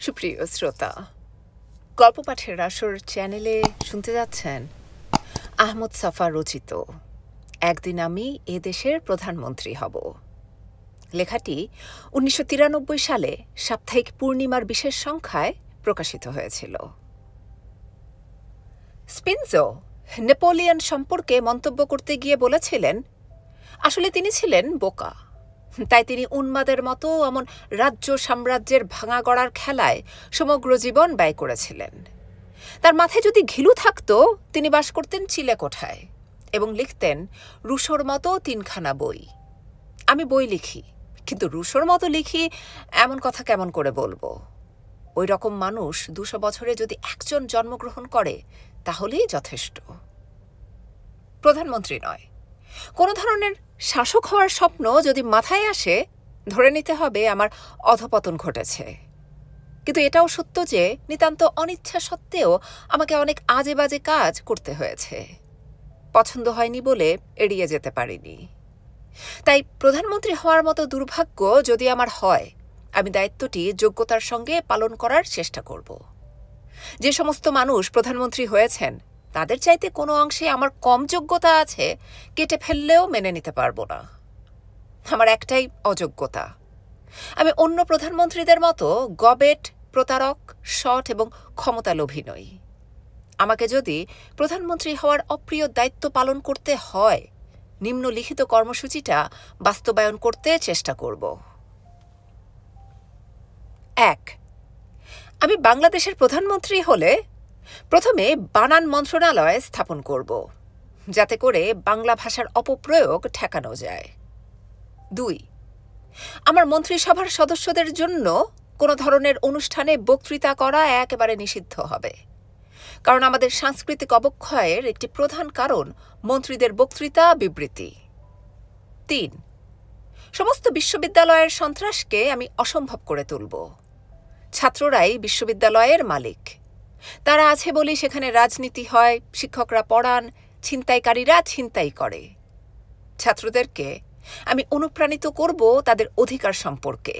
সুপ্রিয় শ্রোতা, গল্প পাঠের আসর চ্যানেলে শুনতে যাচ্ছেন আহমদ সাফা রচিত একদিন আমি এ দেশের প্রধানমন্ত্রী হব। লেখাটি ১৯৯৩ সালে সাপ্তাহিক পূর্ণিমার বিশেষ সংখ্যায় প্রকাশিত হয়েছিল। স্পিনজো নেপোলিয়ন সম্পর্কে মন্তব্য করতে গিয়ে বলেছিলেন, আসলে তিনি ছিলেন বোকা, তাই তিনি উন্মাদের মতো এমন রাজ্য সাম্রাজ্যের ভাঙা গড়ার খেলায় সমগ্র জীবন ব্যয় করেছিলেন। তার মাথায় যদি ঘিলু থাকত, তিনি বাস করতেন চিলেকোঠায় এবং লিখতেন রুশোর মতো ৩খানা বই। আমি বই লিখি, কিন্তু রুশোর মতো লিখি এমন কথা কেমন করে বলবো? ওই রকম মানুষ ২০০ বছরে যদি একজন জন্মগ্রহণ করে তাহলেই যথেষ্ট। প্রধানমন্ত্রী নয়, কোনো ধরনের শাসক হওয়ার স্বপ্ন যদি মাথায় আসে, ধরে নিতে হবে আমার অধপতন ঘটেছে। কিন্তু এটাও সত্য যে নিতান্ত অনিচ্ছা সত্ত্বেও আমাকে অনেক আজে বাজে কাজ করতে হয়েছে। পছন্দ হয়নি বলে এড়িয়ে যেতে পারিনি। তাই প্রধানমন্ত্রী হওয়ার মতো দুর্ভাগ্য যদি আমার হয়, আমি দায়িত্বটি যোগ্যতার সঙ্গে পালন করার চেষ্টা করব। যে সমস্ত মানুষ প্রধানমন্ত্রী হয়েছেন, তাদের চাইতে কোনো অংশে আমার কম যোগ্যতা আছে কেটে ফেললেও মেনে নিতে পারবো না। আমার একটাই অযোগ্যতা, আমি অন্য প্রধানমন্ত্রীদের মতো গবেট, প্রতারক, শট এবং ক্ষমতালোভী নই। আমাকে যদি প্রধানমন্ত্রী হওয়ার অপ্রিয় দায়িত্ব পালন করতে হয়, নিম্নলিখিত কর্মসূচিটা বাস্তবায়ন করতে চেষ্টা করব। ১. আমি বাংলাদেশের প্রধানমন্ত্রী হলে প্রথমে বানান মন্ত্রণালয় স্থাপন করব, যাতে করে বাংলা ভাষার অপপ্রয়োগ ঠেকানো যায়। ২. আমার মন্ত্রিসভার সদস্যদের জন্য কোনো ধরনের অনুষ্ঠানে বক্তৃতা করা একেবারে নিষিদ্ধ হবে, কারণ আমাদের সাংস্কৃতিক অবক্ষয়ের একটি প্রধান কারণ মন্ত্রীদের বক্তৃতা বিবৃতি। ৩. সমস্ত বিশ্ববিদ্যালয়ের সন্ত্রাসকে আমি অসম্ভব করে তুলব। ছাত্ররাই বিশ্ববিদ্যালয়ের মালিক, তারা আছে বলে সেখানে রাজনীতি হয়, শিক্ষকরা পড়ান, ছিনতাইকারীরা ছিনতাই করে। ছাত্রদেরকে আমি অনুপ্রাণিত করব তাদের অধিকার সম্পর্কে,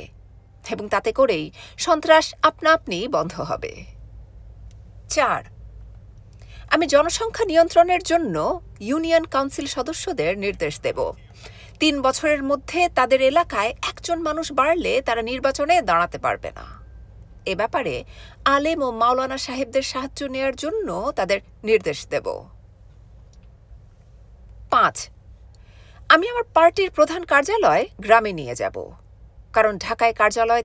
এবং তাতে করেই সন্ত্রাস আপনা আপনি বন্ধ হবে। ৪. আমি জনসংখ্যা নিয়ন্ত্রণের জন্য ইউনিয়ন কাউন্সিল সদস্যদের নির্দেশ দেব, ৩ বছরের মধ্যে তাদের এলাকায় একজন মানুষ বাড়লে তারা নির্বাচনে দাঁড়াতে পারবে না। এ ব্যাপারে আলেম ও মাওলানা সাহেবদের সাহায্য নেয়ার জন্য তাদের নির্দেশ দেব। ৫. আমি আমার পার্টির প্রধান কার্যালয় গ্রামে নিয়ে যাব, কারণ ঢাকায় কার্যালয়